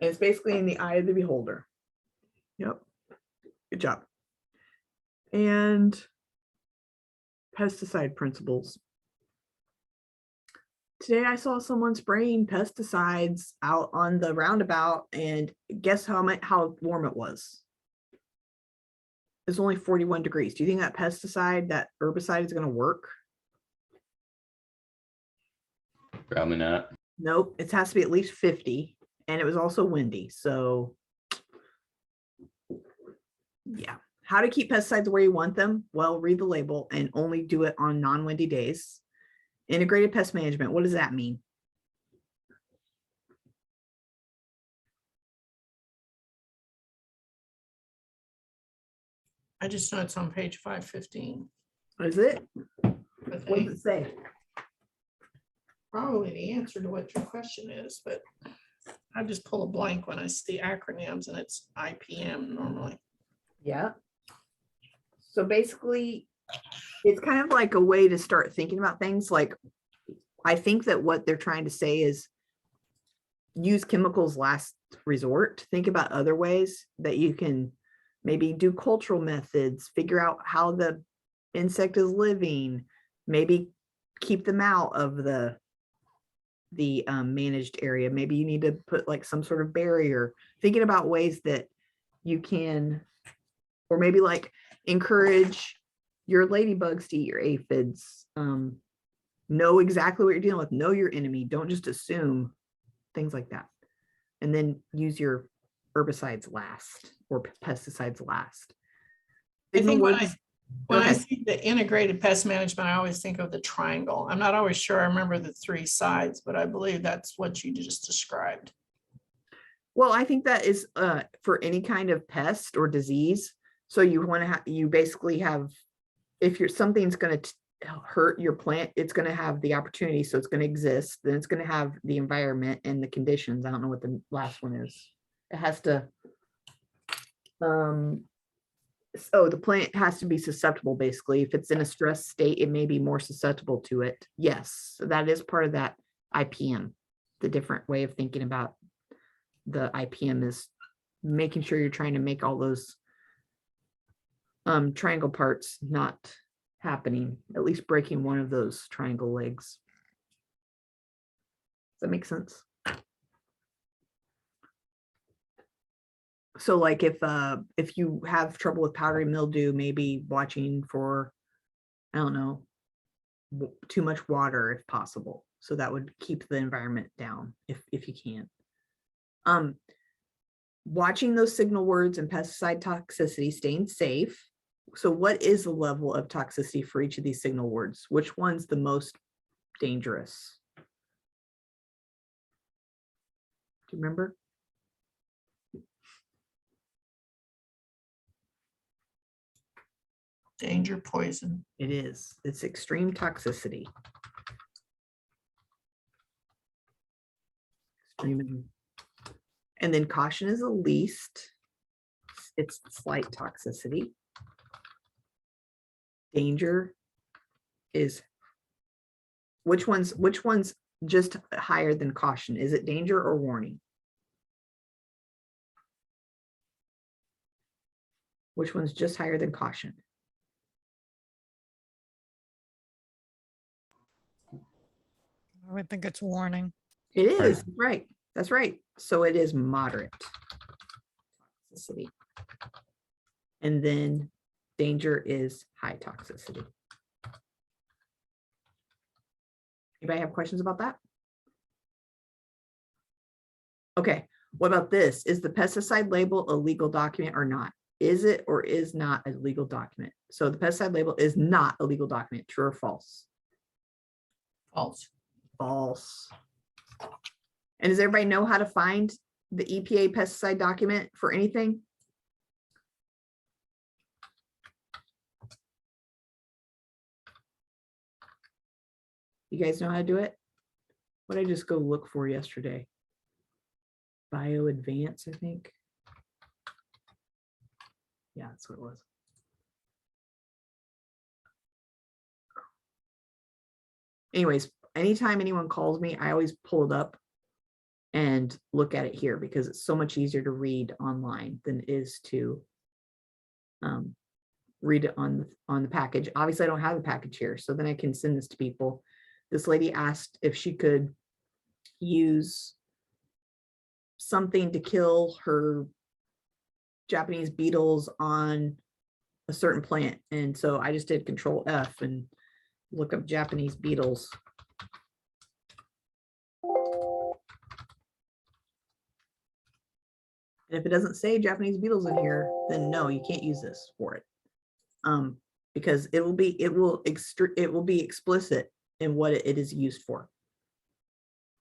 And it's basically in the eye of the beholder. Yep. Good job. And pesticide principles. Today I saw someone spraying pesticides out on the roundabout, and guess how warm it was? It's only 41 degrees. Do you think that herbicide is going to work? Probably not. Nope. It has to be at least 50, and it was also windy. So yeah. How to keep pesticides where you want them? Well, read the label and only do it on non-windy days. Integrated pest management. What does that mean? I just know it's on page 515. What is it? But What does it say? probably the answer to what your question is, but I just pull a blank when I see acronyms, and it's IPM normally. Yeah. So basically, it's kind of like a way to start thinking about things. Like, I think that what they're trying to say is use chemicals last resort. Think about other ways that you can maybe do cultural methods, figure out how the insect is living, maybe keep them out of the managed area. Maybe you need to put like some sort of barrier, thinking about ways that you can, or maybe like encourage your ladybugs to eat your aphids. Know exactly what you're dealing with, know your enemy, don't just assume, things like that. And then use your herbicides last or pesticides last. I think when I, Go when I ahead. see the integrated pest management, I always think of the triangle. I'm not always sure I remember the three sides, but I believe that's what you just described. Well, I think that is for any kind of pest or disease. So you want to have, you basically have, if you're something's going to hurt your plant, it's going to have the opportunity. So it's going to exist. Then it's going to have the environment and the conditions. I don't know what the last one is. It has to, so the plant has to be susceptible. Basically, if it's in a stress state, it may be more susceptible to it. Yes, so that is part of that IPM. The different way of thinking about the IPM is making sure you're trying to make all those triangle parts not happening, at least breaking one of those triangle legs. Does that make sense? So like if you have trouble with powdery mildew, maybe watching for, I don't know, too much water if possible. So that would keep the environment down if you can. Watching those signal words and pesticide toxicity, staying safe. So what is the level of toxicity for each of these signal words? Which one's the most dangerous? Do you remember? Danger, poison. It is. It's extreme toxicity. Extreme. And then caution is the least. It's slight toxicity. Danger is, which one's just higher than caution? Is it danger or warning? Which one's just higher than caution? I would think it's warning. It is, right. That's right. So it is moderate toxicity. And then danger is high toxicity. Anybody have questions about that? Okay, what about this? Is the pesticide label a legal document or not? Is it or is not a legal document? So the pesticide label is not a legal document, true or false? False. False. And does everybody know how to find the EPA pesticide document for anything? You guys know how to do it? What did I just go look for yesterday? Bio Advance, I think. Yeah, that's what it was. Anyways, anytime anyone calls me, I always pull it up and look at it here because it's so much easier to read online than it is to read it on the package. Obviously, I don't have the package here, so then I can send this to people. This lady asked if she could use something to kill her Japanese beetles on a certain plant. And so I just did Control F and look up Japanese beetles. And if it doesn't say Japanese beetles in here, then no, you can't use this for it. Because it will be explicit in what it is used for.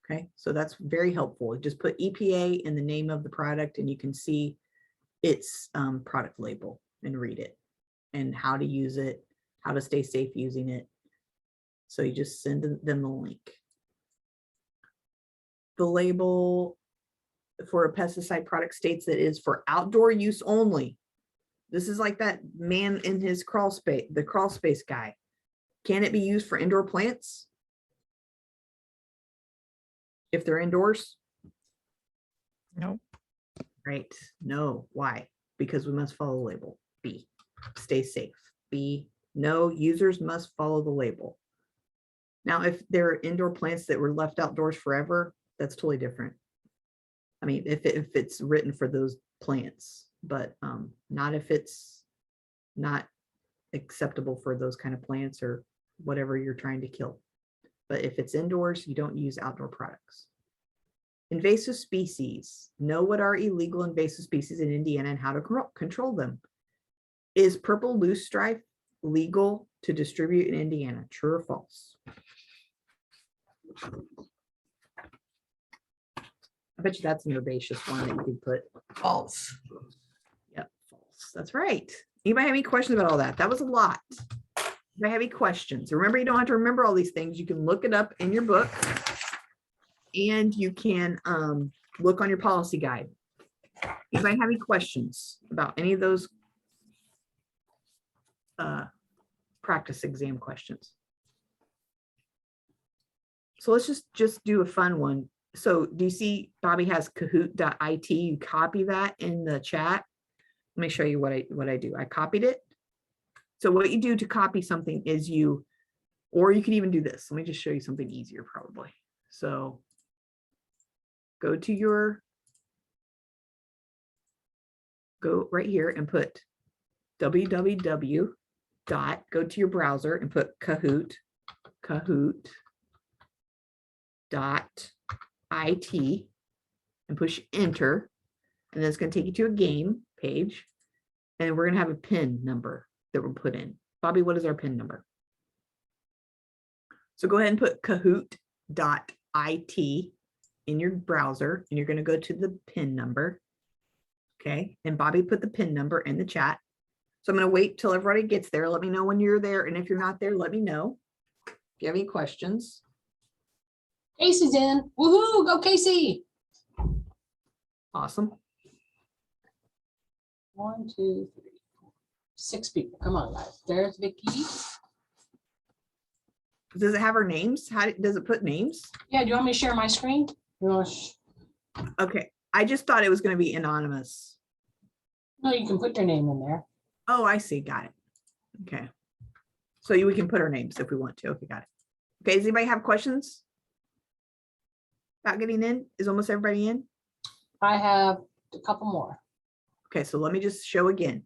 Okay, so that's very helpful. Just put EPA in the name of the product and you can see its product label and read it and how to use it, how to stay safe using it. So you just send them the link. The label for a pesticide product states that it is for outdoor use only. This is like that man in his crawl space, the crawl space guy. Can it be used for indoor plants? If they're indoors? Nope. Right. No. Why? because we must follow the label. B, stay safe. B, no, users must follow the label. Now, if there are indoor plants that were left outdoors forever, that's totally different. I mean, if it's written for those plants, but not if it's not acceptable for those kind of plants or whatever you're trying to kill. But if it's indoors, you don't use outdoor products. Invasive species. Know what are illegal invasive species in Indiana and how to control them. Is purple loosestrife legal to distribute in Indiana? True or false? I bet you that's an herbaceous one that you could put. False. Yep, false. That's right. Anybody have any questions about all that? That was a lot. If I have any questions, remember, you don't have to remember all these things. You can look it up in your book and you can look on your policy guide. Anybody have any questions about any of those practice exam questions? So let's just do a fun one. So do you see Bobby has kahoot.it? You copy that in the chat. Let me show you what I do. I copied it. So what you do to copy something is or you can even do this. Let me just show you something easier probably. So go right here and put www. Go to your browser and put kahoot.it, and push enter. And then it's going to take you to a game page. And we're going to have a PIN number that we'll put in. Bobby, what is our PIN number? So go ahead and put kahoot.it in your browser, and you're going to go to the PIN number. Okay. And Bobby put the PIN number in the chat. So I'm going to wait till everybody gets there. Let me know when you're there. And if you're not there, let me know. If you have any questions. Casey's in. Woohoo! Go Casey. Awesome. 1, 2, 3, 4, 6 people. Come on, guys. There's Vicky. Does it have our names? Does it put names? Yeah, do you want me to share my screen? You want to Okay. I just thought it was going to be anonymous. No, you can put your name in there. Oh, I see. Got it. Okay. So we can put our names if we want to. Okay, got it. Okay. Does anybody have questions about getting in? Is almost everybody in? I have a couple more. Okay. So let me just show again.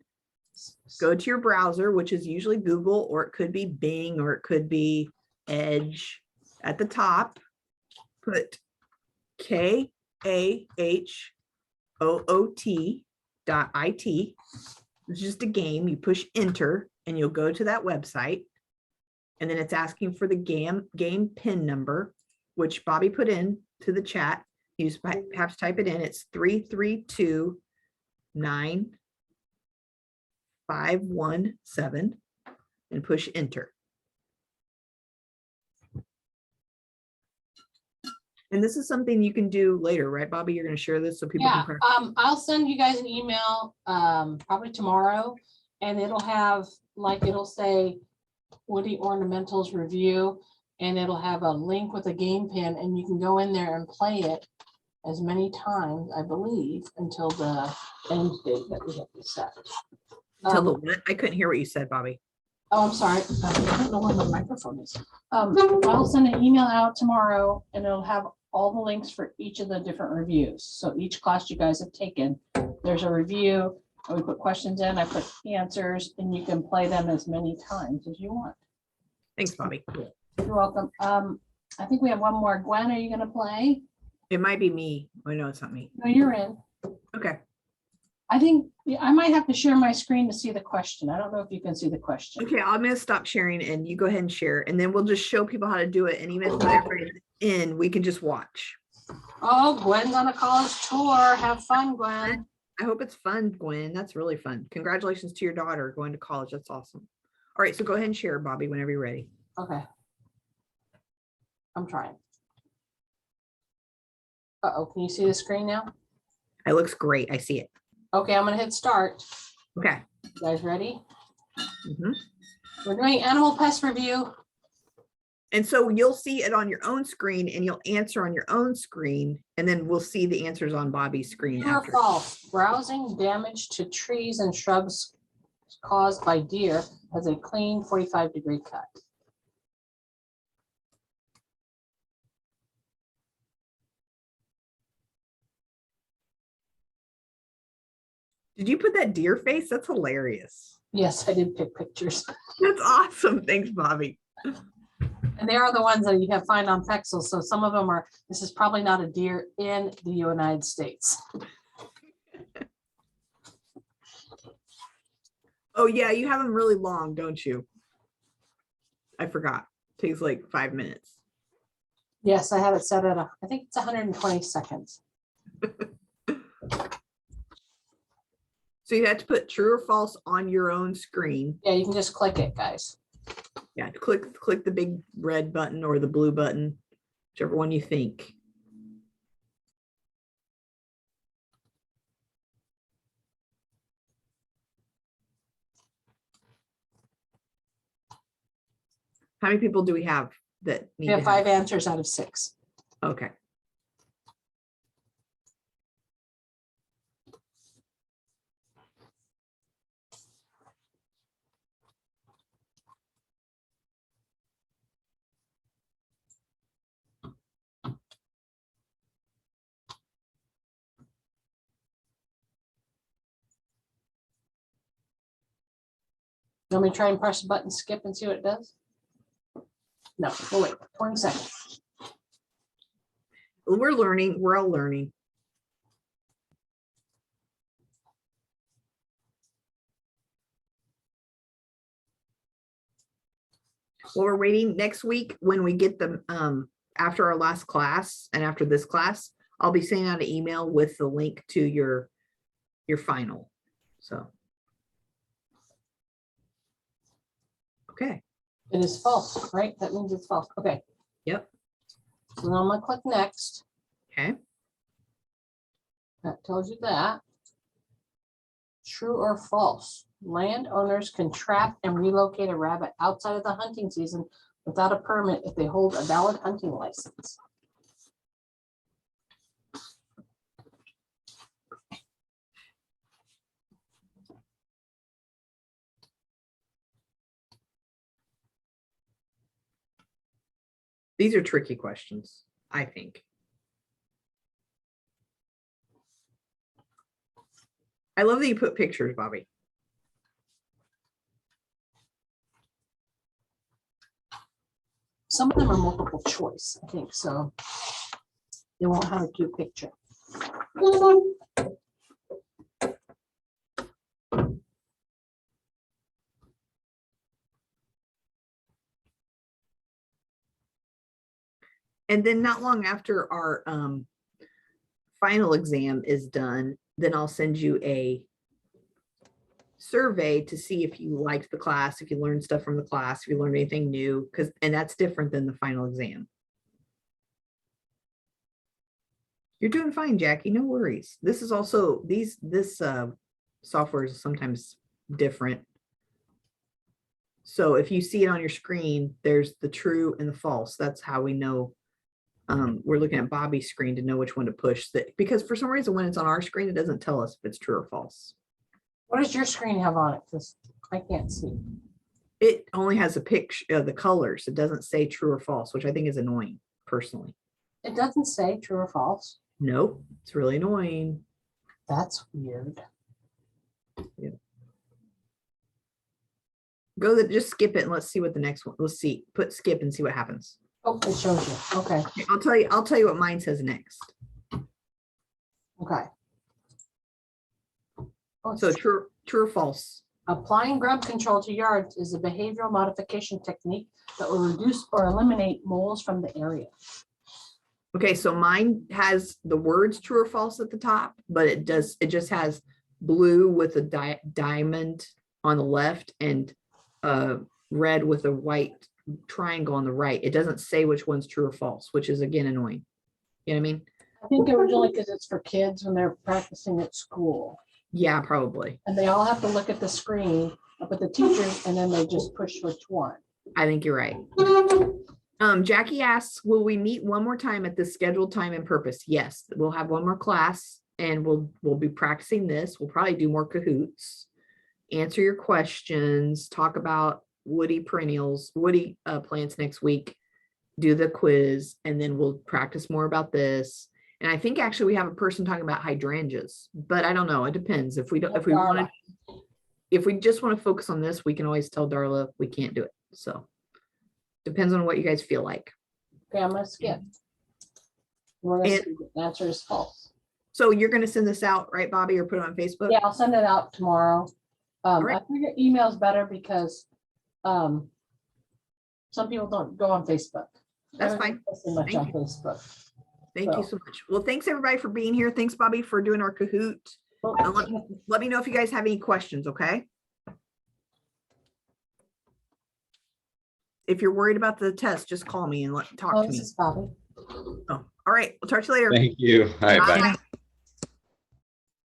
Go to your browser, which is usually Google, or it could be Bing, or it could be Edge. At the top, put kahoot.it. It's just a game. You push enter and you'll go to that website. And then it's asking for the game PIN number, which Bobby put in to the chat. You just have to type it in. It's 3329-517 and push enter. And this is something you can do later, right, Bobby? You're going to share this so people Yeah, can practice. I'll send you guys an email probably tomorrow, and it'll have, like, it'll say Woody Ornamentals Review, and it'll have a link with a game pin, and you can go in there and play it as many times, I believe, until the end date that we have to set. Tell the what? I couldn't hear what you said, Bobby. Oh, I'm sorry. I don't know where my microphone is. I'll send an email out tomorrow, and it'll have all the links for each of the different reviews. So each class you guys have taken, there's a review, and we put questions in, I put answers, and you can play them as many times as you want. Thanks, Bobby. You're welcome. I think we have one more. Gwen, are you gonna play? It might be me. Oh, no, it's not me. No, you're in. Okay. I think I might have to share my screen to see the question. I don't know if you can see the question. Okay, I'm going to stop sharing and you go ahead and share, and then we'll just show people how to do it. And even if everybody's in, we can just watch. Oh, Gwen's on a college tour. Have fun, Gwen. I hope it's fun, Gwen. That's really fun. Congratulations to your daughter going to college. That's awesome. All right, so go ahead and share, Bobby, whenever you're ready. Okay. I'm trying. Uh-oh, can you see the screen now? It looks great. I see it. Okay, I'm gonna hit start. Okay. You guys ready? Mhm. We're doing animal pest review. And so you'll see it on your own screen and you'll answer on your own screen. And then we'll see the answers on Bobby's screen True or after. false, browsing damage to trees and shrubs caused by deer has a clean 45-degree cut. Did you put that deer face? That's hilarious. Yes, I did pick pictures. That's awesome. Thanks, Bobby. And they are the ones that you have find on Pexels. So some of them are, this is probably not a deer in the United States. Oh yeah, you have them really long, don't you? I forgot. Takes like 5 minutes. Yes, I have it set at, I think it's 120 seconds. So you have to put true or false on your own screen. Yeah, you can just click it, guys. Yeah, click the big red button or the blue button, whichever one you think. How many people do we have that We need have to 5 answers out of 6. Okay. Let me try and press the button, skip and see what it does. No, we'll wait 20 seconds. We're learning. We're all learning. Well, we're waiting next week when we get them after our last class and after this class, I'll be sending out an email with the link to your final. So. Okay. It is false, right? That means it's false. Okay. Yep. So now I'm gonna click next. Okay. That tells you that. True or false? Landowners can trap and relocate a rabbit outside of the hunting season without a permit if they hold a valid hunting license. These are tricky questions, I think. I love that you put pictures, Bobby. Some of them are multiple choice, I think, so they won't have a cute picture. And then not long after our final exam is done, then I'll send you a survey to see if you liked the class, if you learned stuff from the class, if you learned anything new, and that's different than the final exam. You're doing fine, Jackie. No worries. This is also this software is sometimes different. So if you see it on your screen, there's the true and the false. That's how we know. We're looking at Bobby's screen to know which one to push, that because for some reason when it's on our screen, it doesn't tell us if it's true or false. What does your screen have on it? Because I can't see. It only has a picture of the colors. It doesn't say true or false, which I think is annoying personally. It doesn't say true or false. Nope, it's really annoying. That's weird. Yeah. Just skip it and let's see what the next one. Let's see. Put skip and see what happens. Oh, it shows you. Okay. I'll tell you what mine says next. Okay. Oh, So true or false? applying grub control to yards is a behavioral modification technique that will reduce or eliminate moles from the area. Okay, so mine has the words true or false at the top, but it just has blue with a diamond on the left and red with a white triangle on the right. It doesn't say which one's true or false, which is again annoying. You know what I mean? I think originally because it's for kids when they're practicing at school. Yeah, probably. And they all have to look at the screen up at the teachers and then they just push which one. I think you're right. Jackie asks, will we meet one more time at the scheduled time and purpose? Yes, we'll have one more class and we'll be practicing this. We'll probably do more cahoots, answer your questions, talk about woody perennials, woody plants next week, do the quiz, and then we'll practice more about this. And I think actually we have a person talking about hydrangeas, but I don't know. It depends. If we don't, if we want to, if we just want to focus on this, we can always tell Darla we can't do it. So depends on what you guys feel like. Okay, I'm gonna skip. We're gonna And- see if the answer is false. So you're going to send this out, right, Bobby, or put it on Facebook? Yeah, I'll send it out tomorrow. I right. figure email's better because some people don't go on Facebook. That's They're fine. not posting much Thank on Facebook. Thank you so much. Well, thanks everybody for being here. Thanks, Bobby, for doing our Kahoot. Let me know if you guys have any questions, okay? If you're worried about the test, just call me and talk Oh, to this me. is Bobby. Oh, all right. We'll talk to you later. Thank you. All right, bye. Bye.